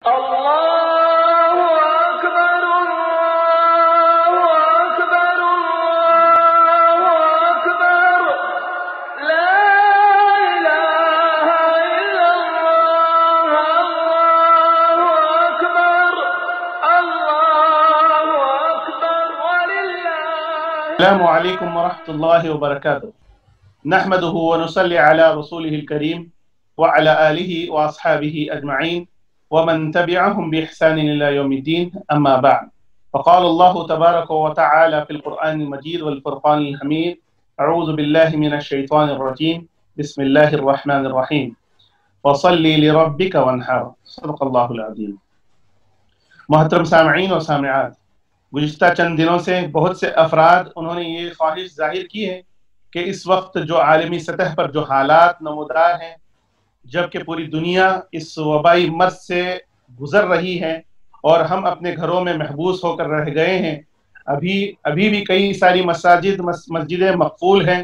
اللہ اکبر اللہ اکبر اللہ اکبر لا الہ الا اللہ اکبر وللہ۔ السلام علیکم ورحمۃ اللہ وبرکاتہ۔ نحمده ونصلي على رسوله الكريم وعلى آله وأصحابه أجمعين ومن تبعهم بإحسان إلى يوم الدين، أما بعد، فقال الله تبارك وتعالى في القرآن المجيد والفرقان الحميد: أعوذ بالله من الشيطان الرجيم، بسم الله الرحمن الرحيم، وصلي لربك وانحر، صدق الله العظيم۔ محترم سامعین و سامعات، گزشتہ چند دنوں سے بہت سے افراد انہوں نے یہ خواہش ظاہر کی ہے کہ اس وقت جو عالمی سطح پر جو حالات نمودار ہیں، جبکہ پوری دنیا اس وبائی مرض سے گزر رہی ہے اور ہم اپنے گھروں میں محبوس ہو کر رہ گئے ہیں، ابھی بھی کئی ساری مسجدیں مقفول ہیں۔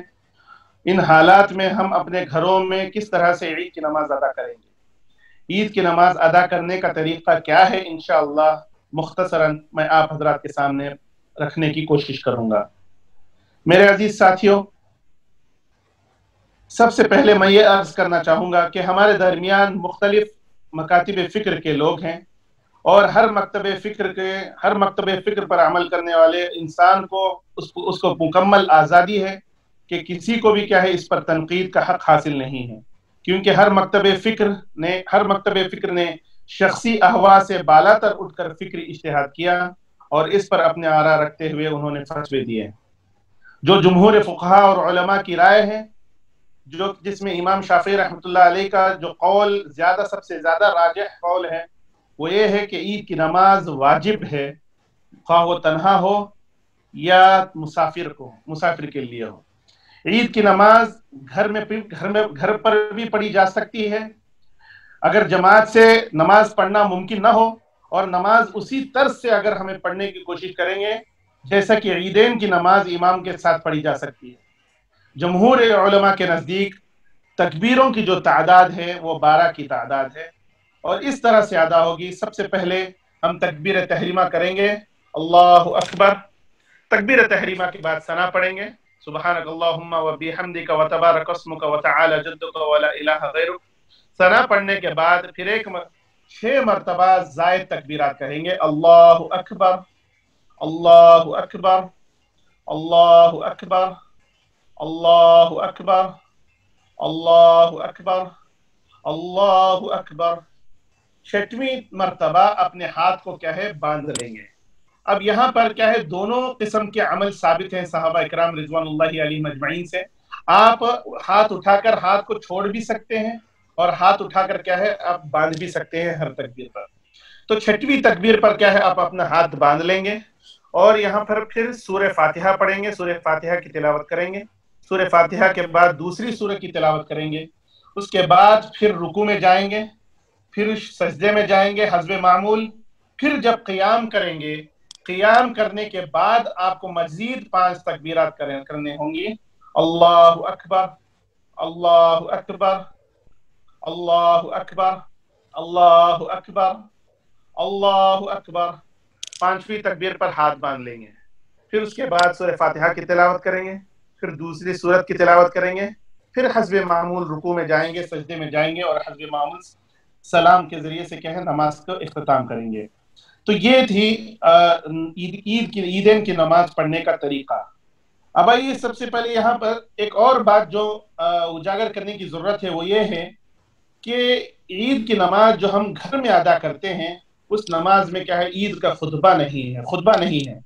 ان حالات میں ہم اپنے گھروں میں کس طرح سے عید کی نماز ادا کریں گے؟ عید کی نماز ادا کرنے کا طریقہ کیا ہے؟ انشاءاللہ مختصراً میں آپ حضرات کے سامنے رکھنے کی کوشش کروں گا۔ میرے عزیز ساتھیوں، سب سے پہلے میں یہ عرض کرنا چاہوں گا کہ ہمارے درمیان مختلف مکاتب فکر کے لوگ ہیں، اور ہر مکتب فکر پر عمل کرنے والے انسان کو اس کو مکمل آزادی ہے کہ کسی کو بھی کیا ہے اس پر تنقید کا حق حاصل نہیں ہے، کیونکہ ہر مکتب فکر نے شخصی احوا سے بالا تر اٹھ کر فکری اجتہاد کیا اور اس پر اپنے آراء رکھتے ہوئے انہوں نے فتوے دیے۔ جو جمہور فقہا اور علماء کی رائے ہے، جس میں امام شافعی رحمۃ اللہ علیہ کا جو قول سب سے زیادہ راجح قول ہے، وہ یہ ہے کہ عید کی نماز واجب ہے، خواہ وہ تنہا ہو یا مسافر کے لیے ہو۔ عید کی نماز گھر پر بھی پڑھی جا سکتی ہے اگر جماعت سے نماز پڑھنا ممکن نہ ہو، اور نماز اسی طرز سے اگر ہمیں پڑھنے کی کوشش کریں گے جیسا کہ عیدین کی نماز امام کے ساتھ پڑھی جا سکتی ہے۔ جمہور علماء کے نزدیک تکبیروں کی جو تعداد ہے وہ 12 کی تعداد ہے، اور اس طرح سے ادا ہوگی۔ سب سے پہلے ہم تکبیر تحریمہ کریں گے، اللہ اکبر۔ تکبیر تحریمہ کے بعد ثنا پڑھیں گے، سبحانک اللہم و بحمدک و تبارک اسمک و تعالی جدک و لا الہ غیرک۔ ثنا پڑھنے کے بعد پھر 6 مرتبہ زائد تکبیرات کہیں گے، اللہ اکبر، اللہ اکبر، اللہ اکبر، اللہ اکبر، اللہ اکبر، اللہ اکبر۔ 6ویں مرتبہ اپنے ہاتھ کو کیا ہے باندھ لیں گے۔ اب یہاں پر کیا ہے دونوں قسم کے عمل ثابت ہیں صحابہ اکرام رضوان اللہ علیہم اجمعین سے۔ آپ ہاتھ اٹھا کر ہاتھ کو چھوڑ بھی سکتے ہیں، اور ہاتھ اٹھا کر کیا ہے آپ باندھ بھی سکتے ہیں ہر تکبیر پر۔ تو 6ویں تکبیر پر کیا ہے آپ اپنا ہاتھ باندھ لیں گے، اور یہاں پر پھر سورہ فاتحہ پڑھیں گے، سورہ فاتحہ کی تلاوت کریں گے۔ سورہ فاتحہ کے بعد دوسری سورہ کی تلاوت کریں گے، اس کے بعد پھر رکوع میں جائیں گے، پھر سجدے میں جائیں گے حسب معمول۔ پھر جب قیام کریں گے، قیام کرنے کے بعد آپ کو مزید 5 تکبیرات کرنے ہوں گی، اللہ اکبر، اللہ اکبر، اللہ اکبر، اللہ اکبر، اللہ اکبر۔ 5ویں تکبیر پر ہاتھ باندھ لیں گے، پھر اس کے بعد سورہ فاتحہ کی تلاوت کریں گے، پھر دوسری سورت کی تلاوت کریں گے، پھر حسب معمول رکوع میں جائیں گے، سجدے میں جائیں گے، اور حسب معمول سلام کے ذریعے سے کیا ہے نماز کو اختتام کریں گے۔ تو یہ تھی عیدین کی نماز پڑھنے کا طریقہ۔ اب آئیے سب سے پہلے یہاں پر ایک اور بات جو اجاگر کرنے کی ضرورت ہے، وہ یہ ہے کہ عید کی نماز جو ہم گھر میں ادا کرتے ہیں، اس نماز میں کیا ہے عید کا خطبہ نہیں ہے،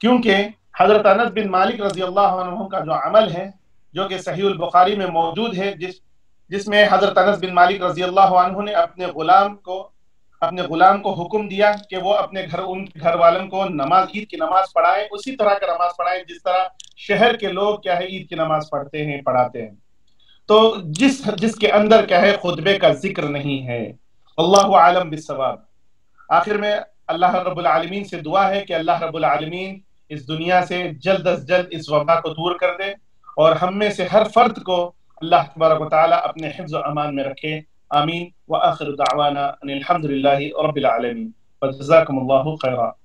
کیونکہ حضرت انس بن مالک رضی اللہ عنہ کا جو عمل ہے، جو کہ صحیح البخاری میں موجود ہے، جس میں حضرت انس بن مالک رضی اللہ عنہ نے اپنے غلام کو حکم دیا کہ وہ اپنے ان گھر والوں کو عید کی نماز پڑھائیں، اسی طرح کا نماز پڑھائیں جس طرح شہر کے لوگ کیا ہے عید کی نماز پڑھاتے ہیں، تو جس کے اندر کیا ہے خطبے کا ذکر نہیں ہے۔ اللہ عالم بالصواب۔ آخر میں اللہ رب العالمین سے دعا ہے کہ اللہ رب العالمین اس دنیا سے جلد از جلد اس وبا کو دور کر دے، اور ہم میں سے ہر فرد کو اللہ تبارک و تعالی اپنے حفظ و امان میں رکھے، آمین. وآخر دعوانا ان الحمد للہ رب العالمین. وجزاکم اللہ خیرا.